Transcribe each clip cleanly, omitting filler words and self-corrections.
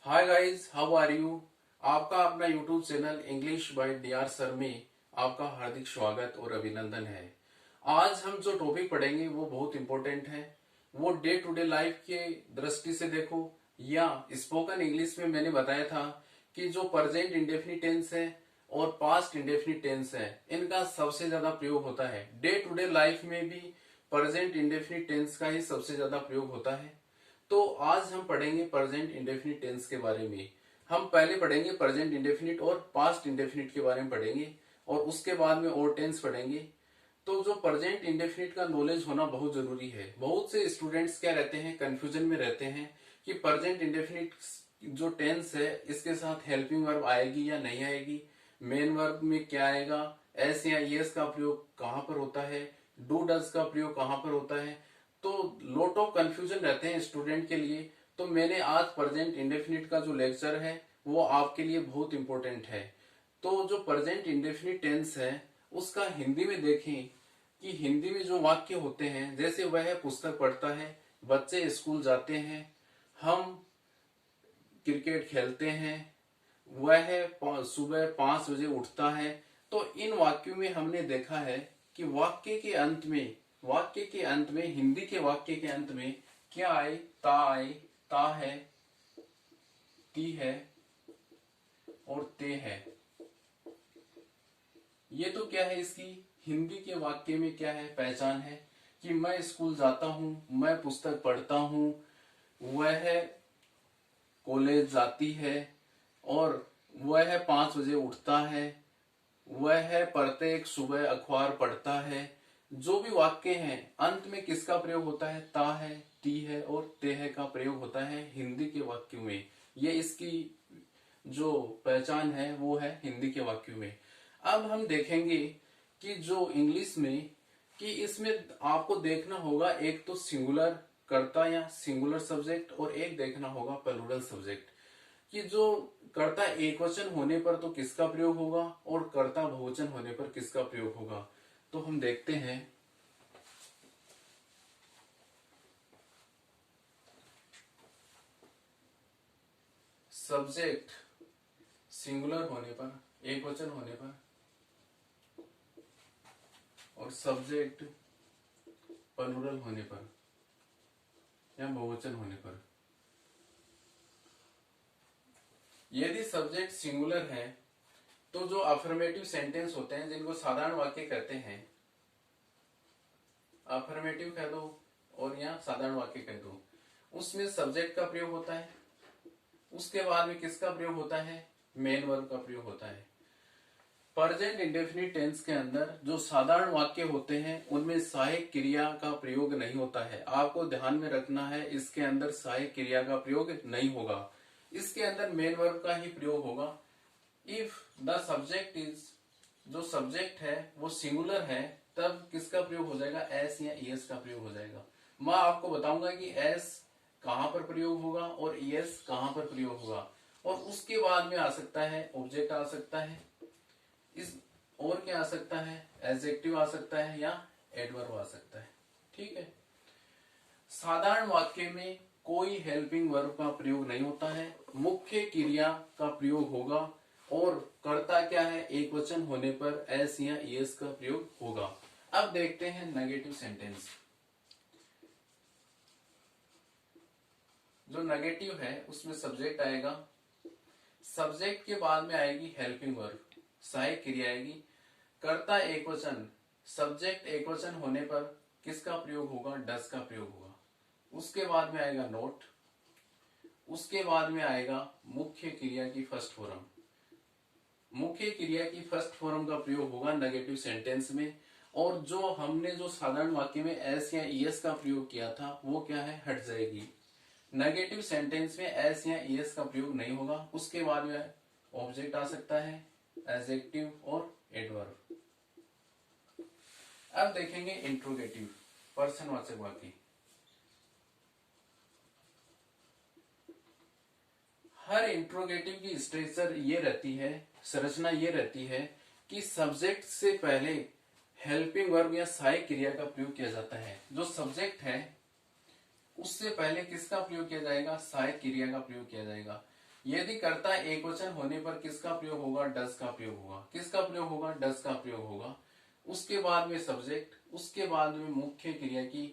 Hi guys, how are you. आपका अपना YouTube channel English by DR sir में आपका हार्दिक स्वागत और अभिनंदन है। आज हम जो टॉपिक पढ़ेंगे वो बहुत इंपॉर्टेंट है। वो डे टू डे लाइफ के दृष्टि से देखो, या स्पोकन इंग्लिश में मैंने बताया था कि जो प्रेजेंट इंडेफिनिट टेंस है और पास्ट इंडेफिनिट टेंस है, इनका सबसे ज्यादा प्रयोग होता है। डे टू डे लाइफ में भी प्रेजेंट इंडेफिनिट टेंस का ही सबसे ज्यादा प्रयोग होता है। तो आज हम पढ़ेंगे प्रेजेंट इंडेफिनिट टेंस के बारे में। हम पहले पढ़ेंगे प्रेजेंट इंडेफिनिट और पास्ट इंडेफिनिट के बारे में पढ़ेंगे, और उसके बाद में और टेंस पढ़ेंगे। तो जो प्रेजेंट इंडेफिनिट का नॉलेज होना बहुत जरूरी है। बहुत से स्टूडेंट्स क्या रहते हैं, कंफ्यूजन में रहते हैं कि प्रेजेंट इंडेफिनिट जो टेंस है इसके साथ हेल्पिंग वर्ब आएगी या नहीं आएगी, मेन वर्ब में क्या आएगा, एस या यस का प्रयोग कहां पर होता है, डू डज का प्रयोग कहां पर होता है। तो लॉट ऑफ कंफ्यूजन रहते हैं स्टूडेंट के लिए। तो मैंने आज प्रेजेंट इंडेफिनिट का जो लेक्चर है वो आपके लिए बहुत इंपॉर्टेंट है। तो जो प्रेजेंट इंडेफिनिट टेंस है उसका हिंदी में देखें कि हिंदी में जो वाक्य होते हैं, जैसे वह पुस्तक पढ़ता है, बच्चे स्कूल जाते हैं, हम क्रिकेट खेलते हैं, वह सुबह 5 बजे उठता है। तो इन वाक्यों में हमने देखा है कि वाक्य के अंत में हिंदी के वाक्य के अंत में क्या आए, आए, ता है, ती है और ते है। ये तो क्या है, इसकी हिंदी के वाक्य में क्या है, पहचान है कि मैं स्कूल जाता हूं, मैं पुस्तक पढ़ता हूं, वह कॉलेज जाती है, और वह 5 बजे उठता है, वह प्रत्येक सुबह अखबार पढ़ता है। जो भी वाक्य हैं अंत में किसका प्रयोग होता है, ता है, ती है और ते है का प्रयोग होता है हिंदी के वाक्यों में। ये इसकी जो पहचान है वो है हिंदी के वाक्यों में। अब हम देखेंगे कि जो इंग्लिश में, कि इसमें आपको देखना होगा एक तो सिंगुलर कर्ता या सिंगुलर सब्जेक्ट, और एक देखना होगा प्लूरल सब्जेक्ट। कि जो कर्ता एकवचन होने पर तो किसका प्रयोग होगा और कर्ता बहुवचन होने पर किसका प्रयोग होगा। तो हम देखते हैं। सब्जेक्ट सिंगुलर होने पर, एकवचन होने पर, और सब्जेक्ट प्लूरल होने पर या बहुवचन होने पर। यदि सब्जेक्ट सिंगुलर है तो जो अफर्मेटिव सेंटेंस होते हैं, जिनको साधारण वाक्य कहते हैं, अफर्मेटिव कह दो और या साधारण वाक्य कह दो, उसमें सब्जेक्ट का प्रयोग होता है। उसके बाद में किसका प्रयोग होता है, मेन वर्ब का प्रयोग होता है। प्रेजेंट इंडेफिनिट टेंस के अंदर जो साधारण वाक्य होते हैं उनमें सहायक क्रिया का प्रयोग नहीं होता है। आपको ध्यान में रखना है, इसके अंदर सहायक क्रिया का प्रयोग नहीं होगा। इसके अंदर मेन वर्ब का ही प्रयोग होगा। इफ द सब्जेक्ट इज, जो सब्जेक्ट है वो सिंगुलर है, तब किसका प्रयोग हो जाएगा, एस या ईएस का प्रयोग हो जाएगा। मैं आपको बताऊंगा कि एस कहां पर प्रयोग होगा और ईएस कहां पर प्रयोग होगा। और उसके बाद में आ सकता है ऑब्जेक्ट, आ सकता है इस, और क्या आ सकता है, एडजेक्टिव आ सकता है या एडवर्ब आ सकता है। ठीक है। साधारण वाक्य में कोई हेल्पिंग वर्ब का प्रयोग नहीं होता है, मुख्य क्रिया का प्रयोग होगा, और कर्ता क्या है, एक वचन होने पर एस या ईएस का प्रयोग होगा। अब देखते हैं नेगेटिव सेंटेंस। जो नेगेटिव है उसमें सब्जेक्ट आएगा, सब्जेक्ट के बाद में आएगी हेल्पिंग वर्ब, सहायक क्रिया आएगी, कर्ता एक वचन, सब्जेक्ट एक वचन होने पर किसका प्रयोग होगा, डस का प्रयोग होगा। उसके बाद में आएगा नोट, उसके बाद में आएगा मुख्य क्रिया की फर्स्ट फॉर्म। मुख्य क्रिया की फर्स्ट फॉर्म का प्रयोग होगा नेगेटिव सेंटेंस में। और जो हमने जो साधारण वाक्य में एस या ईएस का प्रयोग किया था वो क्या है, हट जाएगी। नेगेटिव सेंटेंस में एस या ईएस का प्रयोग नहीं होगा। उसके बाद में ऑब्जेक्ट आ सकता है, एडजेक्टिव और एडवर्ब। अब देखेंगे इंट्रोगेटिव, पर्सनवाचक वाक्य। हर इंट्रोगेटिव की स्ट्रक्चर ये रहती है, संरचना ये रहती है कि सब्जेक्ट से पहले हेल्पिंग वर्ब या सहायक क्रिया का प्रयोग किया जाता है। जो सब्जेक्ट है उससे पहले किसका प्रयोग किया जाएगा, सहायक क्रिया का प्रयोग किया जाएगा। यदि कर्ता एक वचन होने पर किसका प्रयोग होगा? डज का प्रयोग होगा। किसका प्रयोग होगा? डज का प्रयोग होगा। उसके बाद में सब्जेक्ट, उसके बाद में मुख्य क्रिया की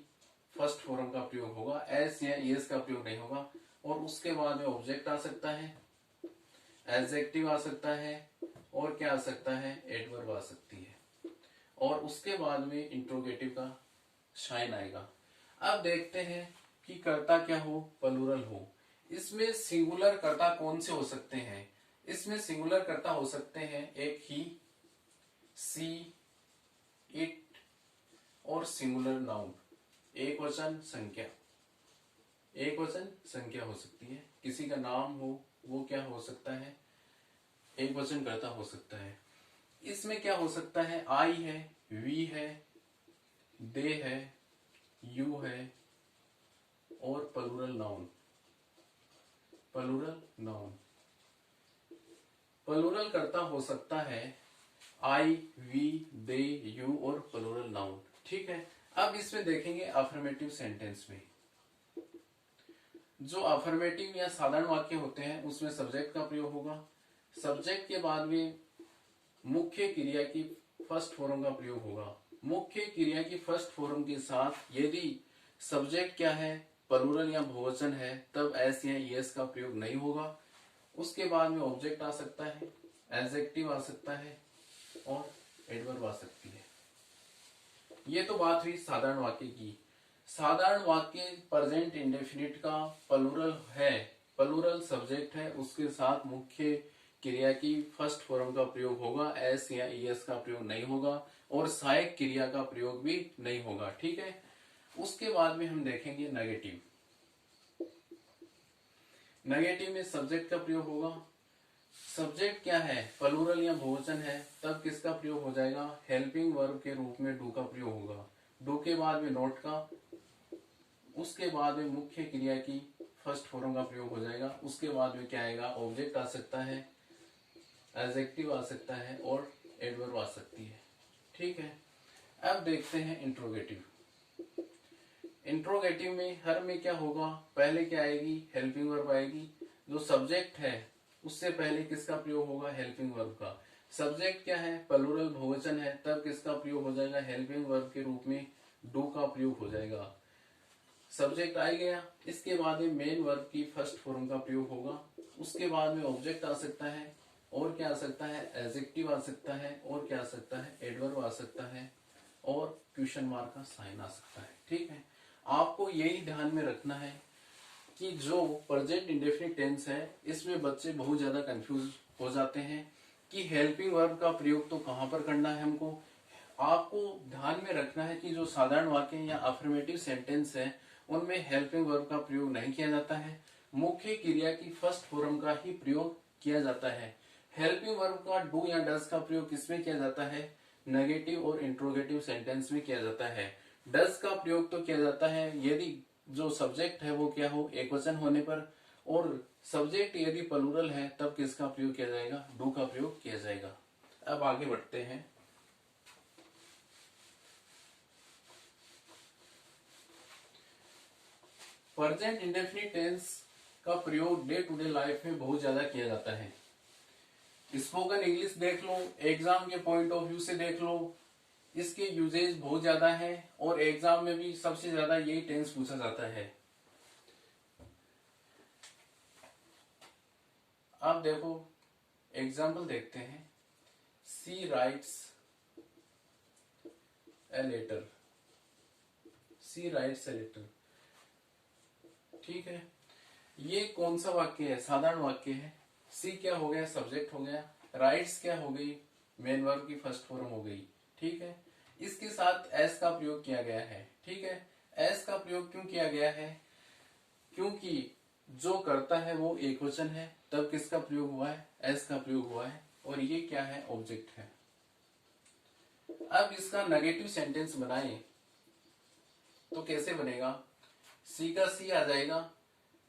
फर्स्ट फॉर्म का प्रयोग होगा, एस या एस का प्रयोग नहीं होगा। और उसके बाद में ऑब्जेक्ट आ सकता है, एडजेक्टिव आ सकता है, और क्या आ सकता है? एडवर्ब आ सकती है। और उसके बाद में इंट्रोगेटिव का शाइन आएगा। अब देखते हैं कि कर्ता क्या हो? प्लूरल हो। इसमें सिंगुलर कर्ता कौन से हो सकते हैं? इसमें सिंगुलर कर्ता हो सकते हैं एक ही, सी, इट और सिंगुलर नाउन, एक वचन संख्या। एक वचन संख्या हो सकती है। किसी का नाम हो, वो क्या हो सकता है? एक वचन कर्ता हो सकता है। इसमें क्या हो सकता है? आई है, वी है, दे है, यू है और plural noun. Plural noun, plural कर्ता हो सकता है आई, वी, दे, यू और प्लूरल नाउन। ठीक है। अब इसमें देखेंगे अफर्मेटिव सेंटेंस में। जो अफर्मेटिव या साधारण वाक्य होते हैं उसमें सब्जेक्ट का प्रयोग होगा। सब्जेक्ट के बाद में मुख्य क्रिया की फर्स्ट फॉर्म का प्रयोग होगा। मुख्य क्रिया की फर्स्ट फॉर्म के साथ यदि सब्जेक्ट क्या है? प्लूरल या बहुवचन है, तब एस या एस का प्रयोग नहीं होगा। उसके बाद में ऑब्जेक्ट आ सकता है, एडजेक्टिव आ सकता है और एडवर्ब आ सकती है। ये तो बात हुई साधारण वाक्य की। साधारण वाक्य प्रेजेंट इंडेफिनिट का प्लूरल है, प्लूरल सब्जेक्ट है, उसके साथ मुख्य क्रिया की फर्स्ट फॉर्म का प्रयोग होगा, एस या एस का प्रयोग नहीं होगा और सहायक क्रिया का प्रयोग भी नहीं होगा। ठीक है। उसके बाद में हम देखेंगे नेगेटिव। नेगेटिव में सब्जेक्ट का प्रयोग होगा। सब्जेक्ट क्या है? प्लूरल या बहुवचन है, तब किसका प्रयोग हो जाएगा? हेल्पिंग वर्ब के रूप में डू का प्रयोग होगा। डू के बाद में नोट का, उसके बाद में मुख्य क्रिया की फर्स्ट फॉर्म का प्रयोग हो जाएगा। उसके बाद में क्या आएगा? ऑब्जेक्ट आ सकता है, एडजेक्टिव आ सकता है और एडवर्ब आ सकती है। ठीक है। अब देखते हैं इंट्रोगेटिव। इंट्रोगेटिव में हर में क्या होगा? पहले क्या आएगी? हेल्पिंग वर्ब आएगी। जो सब्जेक्ट है उससे पहले किसका प्रयोग होगा? हेल्पिंग वर्ब का। सब्जेक्ट क्या है? प्लूरल बहुवचन है, तब किसका प्रयोग हो जाएगा? हेल्पिंग वर्ब के रूप में डू का प्रयोग हो जाएगा। सब्जेक्ट आ गया। इसके बाद में मेन वर्ब की फर्स्ट फॉर्म का प्रयोग होगा। उसके बाद में ऑब्जेक्ट आ सकता है और क्या आ सकता है? एडजेक्टिव आ सकता है और क्या आ सकता है? एडवर्ब आ सकता है और क्वेश्चन मार्क का साइन आ सकता है। ठीक है। आपको यही ध्यान में रखना है कि जो प्रेजेंट इंडेफिनिट टेंस है इसमें बच्चे बहुत ज्यादा कंफ्यूज हो जाते हैं कि हेल्पिंग वर्ब का प्रयोग तो कहां पर करना है हमको। आपको ध्यान में रखना है कि जो साधारण वाक्य या अफर्मेटिव सेंटेंस है उनमें हेल्पिंग वर्ब का प्रयोग नहीं किया जाता है, मुख्य क्रिया की फर्स्ट फॉर्म का ही प्रयोग किया जाता है। हेल्पिंग वर्ब का डू या डज का प्रयोग किसमें किया जाता है? नेगेटिव और इंट्रोगेटिव सेंटेंस में किया जाता है। डज का प्रयोग तो किया जाता है यदि जो सब्जेक्ट है वो क्या हो? एक वचन होने पर, और सब्जेक्ट यदि प्लूरल है तब किसका प्रयोग किया जाएगा? डू का प्रयोग किया जाएगा। अब आगे बढ़ते हैं। प्रेजेंट इंडेफिनिट टेंस का प्रयोग डे टू डे लाइफ में बहुत ज्यादा किया जाता है। स्पोकन इंग्लिश देख लो, एग्जाम के पॉइंट ऑफ व्यू से देख लो, इसके यूजेज बहुत ज्यादा है और एग्जाम में भी सबसे ज्यादा यही टेंस पूछा जाता है। अब देखो एग्जाम्पल देखते हैं। She writes a letter. She writes a letter. ठीक है। ये कौन सा वाक्य है? साधारण वाक्य है। सी क्या हो गया? सब्जेक्ट हो गया। राइट्स क्या हो गई? मेन वर्ब की फर्स्ट फॉर्म हो गई। ठीक है। इसके साथ एस का प्रयोग किया गया है। ठीक है। एस का प्रयोग क्यों किया गया है? क्योंकि जो करता है वो एक वचन है, तब किसका प्रयोग हुआ है? एस का प्रयोग हुआ है और ये क्या है? ऑब्जेक्ट है। अब इसका नेगेटिव सेंटेंस बनाएं तो कैसे बनेगा? सी का सी आ जाएगा।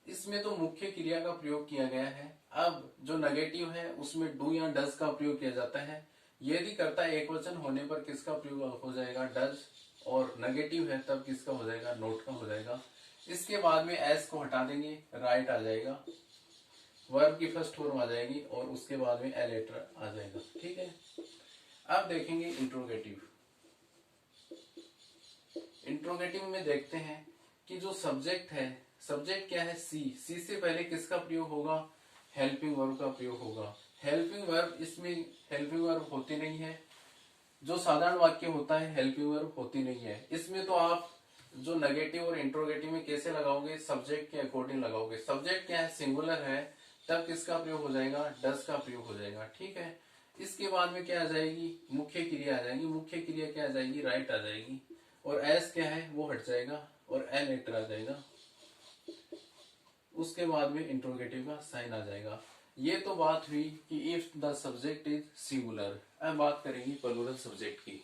इसमें तो मुख्य क्रिया का प्रयोग किया गया है। अब जो नेगेटिव है उसमें डू या डज का प्रयोग किया जाता है। यदि कर्ता एक वचन होने पर किसका प्रयोग हो जाएगा? डज। और नेगेटिव है तब किसका हो जाएगा? नोट का हो जाएगा। इसके बाद में एस को हटा देंगे, राइट आ जाएगा। वर्ब की फर्स्ट फॉर्म आ जाएगी और उसके बाद में ए लेटर आ जाएगा। ठीक है, अब देखेंगे इंट्रोगेटिव। इंट्रोगेटिव में देखते हैं कि जो सब्जेक्ट है, सब्जेक्ट क्या है, सी से पहले किसका प्रयोग होगा, हेल्पिंग वर्ब का प्रयोग होगा। हेल्पिंग वर्ब, इसमें हेल्पिंग वर्ब होती नहीं है। जो साधारण वाक्य होता है हेल्पिंग वर्ब होती नहीं है। इसमें तो आप जो नेगेटिव और इंट्रोगेटिव में कैसे लगाओगे, सब्जेक्ट के अकॉर्डिंग लगाओगे। सब्जेक्ट क्या है, सिंगुलर है, तब किसका प्रयोग हो जाएगा, डस का प्रयोग हो जाएगा। ठीक है, इसके बाद में क्या आ जाएगी, मुख्य क्रिया आ जाएगी। मुख्य क्रिया क्या आ जाएगी, राइट आ जाएगी। और एस क्या है वो हट जाएगा और ए लेटर आ जाएगा। उसके बाद में इंट्रोगेटिव का साइन आ जाएगा। ये तो बात हुई कि if the subject is singular. अब बात करेंगे प्लूरल सब्जेक्ट की।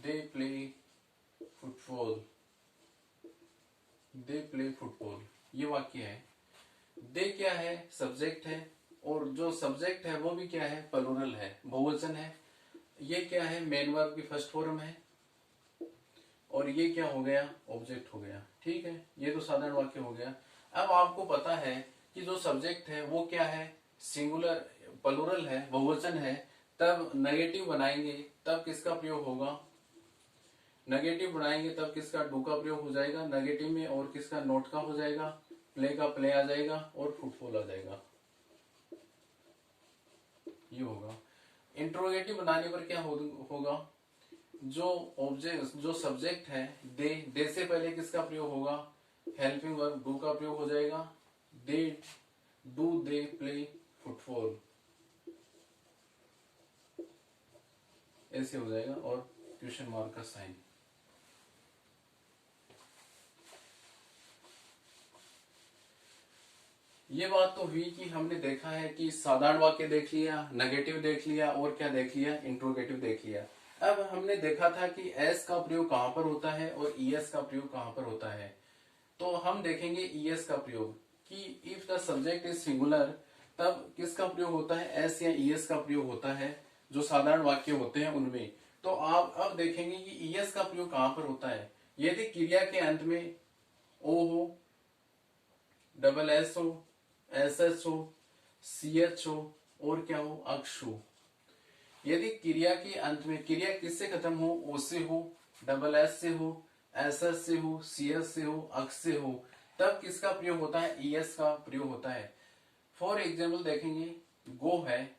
They play football. They play football, ये वाक्य है। दे क्या है, सब्जेक्ट है, और जो सब्जेक्ट है वो भी क्या है, प्लूरल है, बहुवचन है। ये क्या है, मेन वर्ब की फर्स्ट फॉर्म है, और ये क्या हो गया, ऑब्जेक्ट हो गया। ठीक है, ये तो साधारण वाक्य हो गया। अब आपको पता है कि जो सब्जेक्ट है वो क्या है, सिंगुलर, प्लूरल है, बहुवचन है। तब नेगेटिव बनाएंगे तब किसका प्रयोग होगा, नेगेटिव बनाएंगे तब किसका, डू का प्रयोग हो जाएगा नेगेटिव में, और किसका, नोट का हो जाएगा, प्ले का प्ले आ जाएगा, और फुटबॉल आ जाएगा। ये होगा। इंट्रोगेटिव बनाने पर क्या होगा, जो ऑब्जेक्ट, जो सब्जेक्ट है दे से पहले किसका प्रयोग होगा, हेल्पिंग वर्ब डू का प्रयोग हो जाएगा। They do they play football, ऐसे हो जाएगा, और क्वेश्चन मार्क का साइन। ये बात तो हुई कि हमने देखा है कि साधारण वाक्य देख लिया, नेगेटिव देख लिया, और क्या देख लिया, इंट्रोगेटिव देख लिया। अब हमने देखा था कि एस का प्रयोग कहां पर होता है और ईएस का प्रयोग कहां पर होता है। तो हम देखेंगे ईएस का प्रयोग, कि if the subject is singular तब किसका प्रयोग होता है, एस या ईएस का प्रयोग होता है, जो साधारण वाक्य होते हैं उनमें। तो आप अब देखेंगे कि ईएस का प्रयोग कहां पर होता है, यदि क्रिया के अंत में ओ हो, डबल एस हो, एस एस हो, सी एच हो, और क्या हो, अक्ष हो। यदि क्रिया के अंत में क्रिया किससे खत्म हो, ओ से हो, डबल एस से हो, एस एस से हो, सी एस से हो, अक्ष से हो, तब किसका प्रयोग होता है, ईएस का प्रयोग होता है। फॉर एग्जाम्पल देखेंगे, गो है,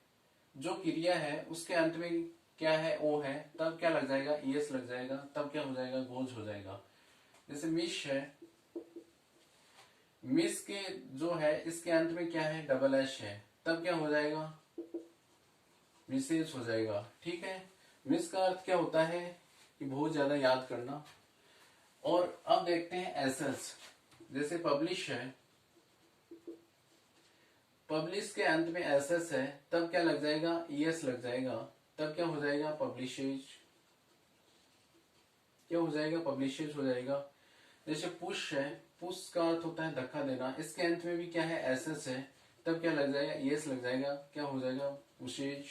जो क्रिया है उसके अंत में क्या है, ओ है, तब क्या लग जाएगा, ईएस लग जाएगा, तब क्या हो जाएगा, गोज हो जाएगा। जैसे मिश है, मिस के जो है इसके अंत में क्या है, डबल एश है, तब क्या हो जाएगा, मिसेज हो जाएगा। ठीक है, मिस का अर्थ क्या होता है कि बहुत ज्यादा याद करना। और अब देखते हैं एसएस, जैसे पब्लिश है, पब्लिश के अंत में एसएस है, तब क्या लग जाएगा, ईएस लग जाएगा, तब क्या हो जाएगा, पब्लिशेज, क्या हो जाएगा, पब्लिशेज हो जाएगा। जैसे पुश है, पुश का अर्थ होता है धक्का देना, इसके अंत में भी क्या है, एसएस है, तब क्या लग जाएगा, ईएस लग जाएगा, क्या हो जाएगा, पुशेज।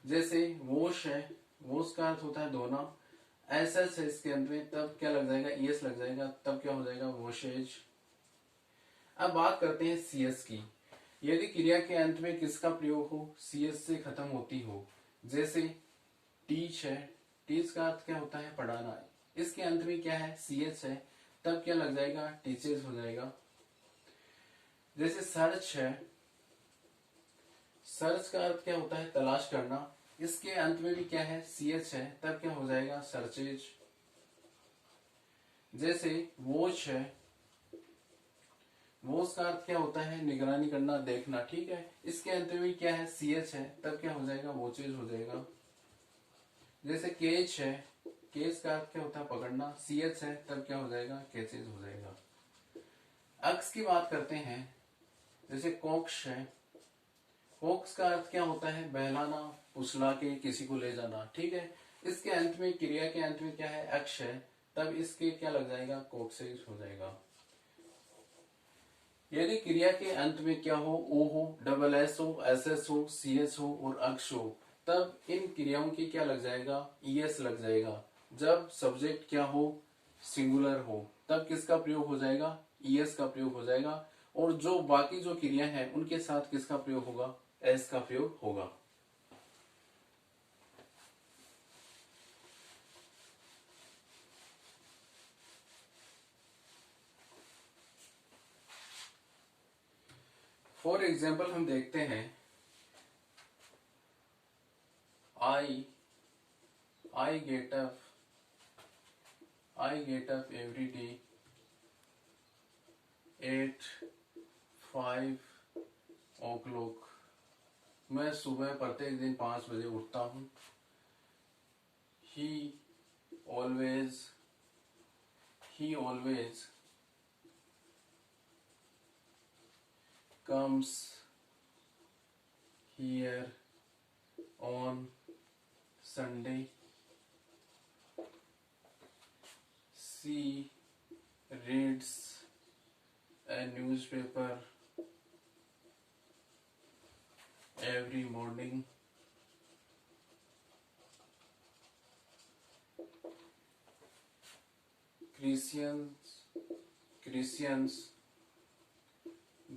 जैसे वॉश है, वॉश का अर्थ होता है धोना, एसएस है इसके अंत में, तब क्या लग जाएगा, ईएस लग जाएगा, तब क्या हो जाएगा, वॉशेज। अब बात करते हैं सीएस की। यदि क्रिया के अंत में किसका प्रयोग हो, सीएस से खत्म होती हो, जैसे टीच है, टीच का अर्थ क्या होता है, पढ़ाना, इसके अंत में क्या है, सीएच है, तब क्या लग जाएगा, टीचर्स हो जाएगा। जैसे सर्च है, सर्च का अर्थ क्या होता है, तलाश करना, इसके अंत में भी क्या है, सीएच है, तब क्या हो जाएगा, सर्चेज। जैसे वॉच है, वॉच का अर्थ क्या होता है, निगरानी करना, देखना। ठीक है, इसके अंत में भी क्या है, सीएच है, तब क्या हो जाएगा, वॉचेज हो जाएगा। जैसे केच है, केच का अर्थ क्या होता है, पकड़ना, सीएच है, तब क्या हो जाएगा, केचेज हो जाएगा। अक्स की बात करते हैं, जैसे कोक्ष है, कोक्स का अर्थ क्या होता है, बहलाना, फुसला के किसी को ले जाना। ठीक है, इसके अंत में, क्रिया के अंत में क्या है, अक्ष है, तब इसके क्या लग जाएगा, कोक्सेज हो जाएगा। यदि क्रिया के अंत में क्या हो, ओ हो, डबल एस हो, एस एस हो, सी एच हो और अक्ष हो, तब इन क्रियाओं की क्या लग जाएगा, ईएस लग जाएगा। जब सब्जेक्ट क्या हो, सिंगुलर हो, तब किसका प्रयोग हो जाएगा, ईएस का प्रयोग हो जाएगा। और जो बाकी जो क्रिया है उनके साथ किसका प्रयोग होगा, एस का प्रयोग होगा। फॉर एग्जाम्पल हम देखते हैं, आई get up every day at 5 o'clock। मैं सुबह प्रत्येक दिन 5 बजे उठता हूँ। He always comes here on Sunday. She reads a newspaper every morning। Christians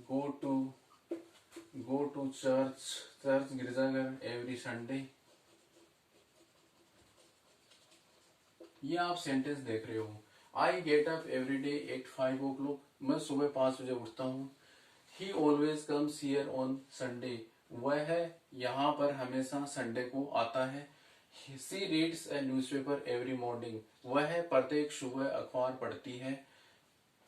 go to church गिरजाघर every Sunday। ये आप सेंटेंस देख रहे हो। I get up every day at 5 o'clock। मैं सुबह 5 बजे उठता हूँ। He always comes here on Sunday. वह यहाँ पर हमेशा संडे को आता है। She reads a newspaper every morning. वह प्रत्येक सुबह अखबार पढ़ती है।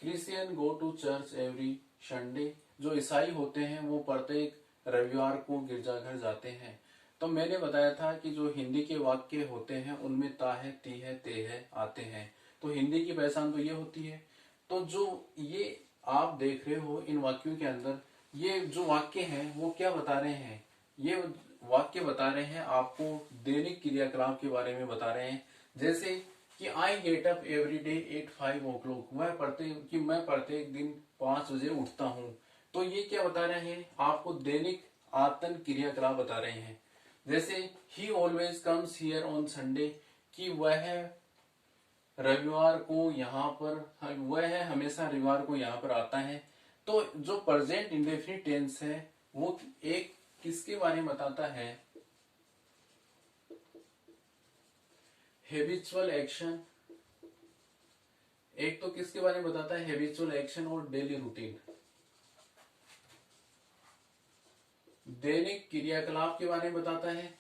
Christian go to church every Sunday. जो ईसाई होते हैं वो प्रत्येक रविवार को गिरजाघर जाते हैं। तो मैंने बताया था कि जो हिंदी के वाक्य होते हैं उनमें ता है, ती है, ते है आते हैं। तो हिंदी की पहचान तो ये होती है। तो जो ये आप देख रहे हो इन वाक्यों के अंदर, ये जो वाक्य हैं वो क्या बता रहे हैं, ये वाक्य बता रहे हैं आपको दैनिक क्रियाकलाप के बारे में बता रहे हैं। जैसे कि आई get up every day at 5 o'clock। मैं प्रत्येक दिन 5 बजे उठता हूँ। तो ये क्या बता रहे हैं, आपको दैनिक आतन क्रियाकलाप बता रहे हैं। जैसे ही always comes here on Sunday, कि वह रविवार को यहाँ पर, वह हमेशा रविवार को यहाँ पर आता है। तो जो प्रेजेंट इंडेफिनिट टेंस है वो एक किसके बारे में बताता है, हैबिचुअल एक्शन। एक तो किसके बारे में बताता है, हैबिचुअल एक्शन और डेली रूटीन। दैनिक क्रियाकलाप के बारे में बताता है।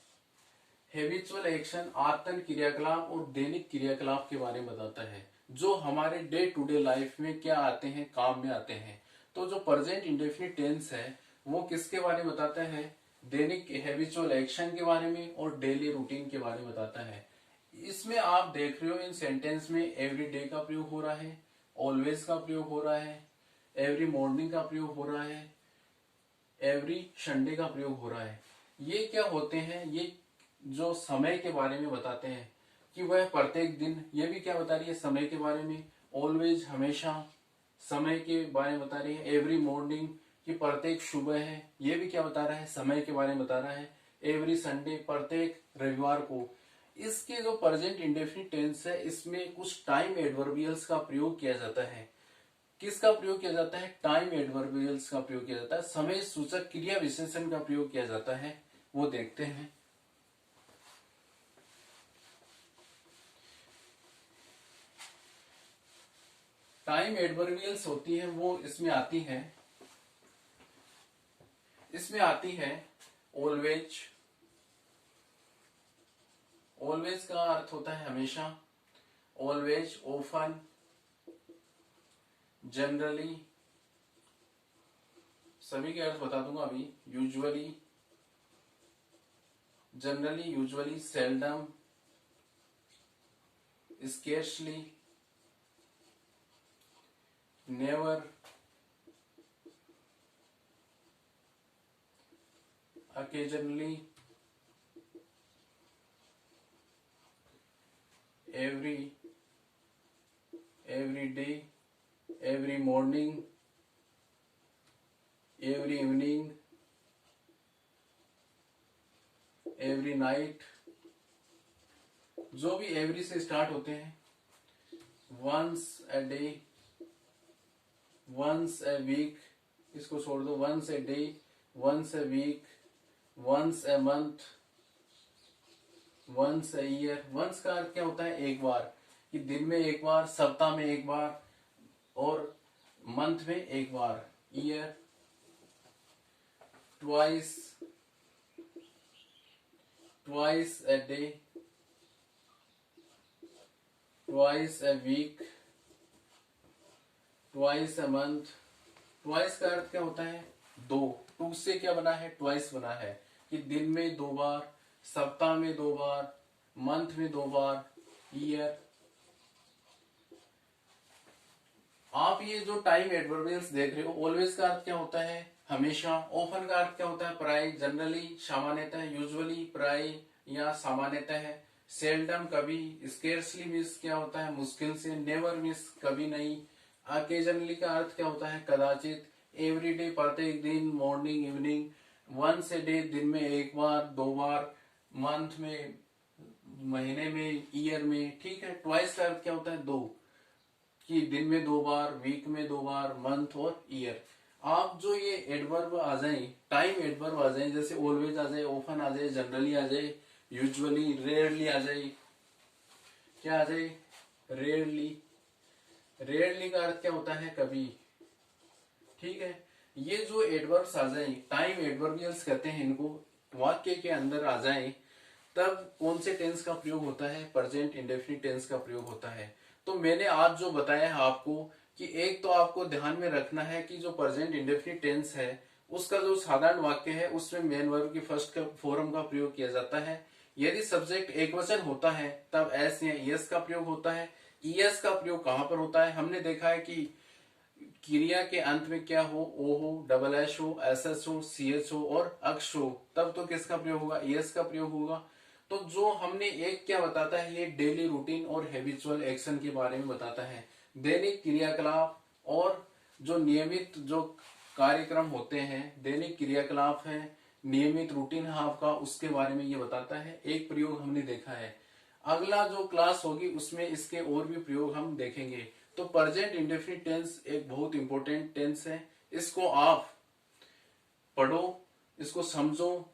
हैबिचुअल एक्शन आतन क्रियाकलाप और दैनिक क्रियाकलाप के बारे में बताता है, जो हमारे डे टू डे लाइफ में क्या आते हैं, काम में आते हैं। तो जो प्रेजेंट इंडेफिनिट टेंस है वो किसके बारे में बताता है, दैनिक हैबिचुअल एक्शन के बारे में और डेली रूटीन के बारे में बताता है। इसमें आप देख रहे हो इन सेंटेंस में एवरी डे का प्रयोग हो रहा है, ऑलवेज का प्रयोग हो रहा है, एवरी मॉर्निंग का प्रयोग हो रहा है, एवरी संडे का प्रयोग हो रहा है। ये क्या होते हैं, ये जो समय के बारे में बताते हैं कि वह प्रत्येक दिन, ये भी क्या बता रही है, समय के बारे में। ऑलवेज हमेशा समय के बारे में बता रही है। एवरी मॉर्निंग कि प्रत्येक सुबह है, ये भी क्या बता रहा है, समय के बारे में बता रहा है। एवरी संडे प्रत्येक रविवार को। इसके जो प्रेजेंट इंडेफिनिट टेंस है इसमें कुछ टाइम एडवर्बियल्स का प्रयोग किया जाता है। किसका प्रयोग किया जाता है, टाइम एडवर्बियल्स का प्रयोग किया जाता है, समय सूचक क्रिया विशेषण का प्रयोग किया जाता है। वो देखते हैं। टाइम एडवर्बियल्स होती है वो इसमें आती है ऑलवेज। ऑलवेज का अर्थ होता है हमेशा। ऑलवेज, ओफन, जनरली, सभी के अर्थ बता दूंगा अभी। Usually, generally, usually, seldom, scarcely, never, occasionally, every day, every morning, every evening, every night, जो भी एवरी से स्टार्ट होते हैं, once a day, once a week, इसको छोड़ दो, once a day, once a week, once a month, once a year. Once का अर्थ क्या होता है? एक बार, कि दिन में एक बार, सप्ताह में एक बार और मंथ में एक बार। Year, twice, twice a day, twice a week, twice a month. Twice का अर्थ क्या होता है? दो। टू से क्या बना है? ट्वाइस बना है, कि दिन में दो बार, सप्ताह में दो बार, मंथ में दो बार, ईयर। आप ये जो टाइम एडवर्बियल्स देख रहे हो, ऑलवेज का अर्थ क्या होता है? हमेशा। ऑफन का अर्थ क्या होता है? प्राय, जनरली, सामान्यतः, यूजुअली, प्राय या सामान्यतः। सेल्डम, कभी। स्केर्सली मिस क्या होता है? मुश्किल से। नेवर मिस, कभी नहीं। अकेजनली का अर्थ क्या होता है? कदाचित। एवरीडे, प्रत्येक दिन, morning, evening. Once a day, दिन में एक बार, दो बार, मंथ में, महीने में, ईयर में। ठीक है। ट्वाइस का अर्थ क्या होता है? दो, कि दिन में दो बार, वीक में दो बार, मंथ और ईयर। आप जो ये एडवर्ब आ जाए, टाइम एडवर्ब आ जाए, जैसे ऑलवेज आ जाए, ऑफन आ जाए, जनरली आ जाए, यूजुअली, रेयरली आ जाए। क्या आ जाए? रेयरली। रेयरली का अर्थ क्या होता है? कभी। ठीक है। ये जो एडवर्ब्स आ जाए, टाइम एडवर्बियल्स कहते हैं इनको, वाक्य के अंदर आ जाए, तब कौन से टेंस का प्रयोग होता है? प्रेजेंट इंडेफिनिट टेंस का प्रयोग होता है। तो मैंने आज जो बताया है आपको, कि एक तो आपको ध्यान में रखना है कि जो प्रेजेंट इंडेफिनिट टेंस है, उसका जो साधारण वाक्य है, उसमें मेन वर्ब की फर्स्ट फॉर्म का प्रयोग किया जाता है। यदि सब्जेक्ट एक वचन होता है, तब एस या ईएस का प्रयोग होता है। ईएस का प्रयोग कहां पर होता है? हमने देखा है कि क्रिया के अंत में क्या हो? ओ हो, डबल एस हो, एस एस हो, सी एच हो और अक्ष हो, तब तो किसका प्रयोग होगा? ईएस का प्रयोग होगा। तो जो हमने एक क्या बताता है, ये डेली रूटीन और हैबिचुअल एक्शन के बारे में बताता है। दैनिक क्रियाकलाप और जो नियमित जो कार्यक्रम होते हैं, दैनिक क्रियाकलाप है, नियमित रूटीन है आपका, उसके बारे में ये बताता है। एक प्रयोग हमने देखा है। अगला जो क्लास होगी उसमें इसके और भी प्रयोग हम देखेंगे। तो प्रेजेंट इंडेफिनिट टेंस एक बहुत इंपॉर्टेंट टेंस है। इसको आप पढ़ो, इसको समझो।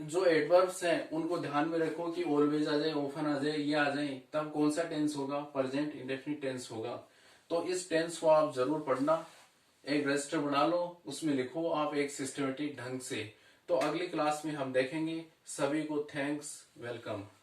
जो एडवर्ब्स हैं उनको ध्यान में रखो, कि ऑलवेज आ जाए, ऑफन आ जाए, ये आ जाए, तब कौन सा टेंस होगा? प्रेजेंट इंडेफिनिट टेंस होगा। तो इस टेंस को आप जरूर पढ़ना। एक रजिस्टर बना लो, उसमें लिखो आप एक सिस्टमेटिक ढंग से। तो अगली क्लास में हम देखेंगे। सभी को थैंक्स, वेलकम।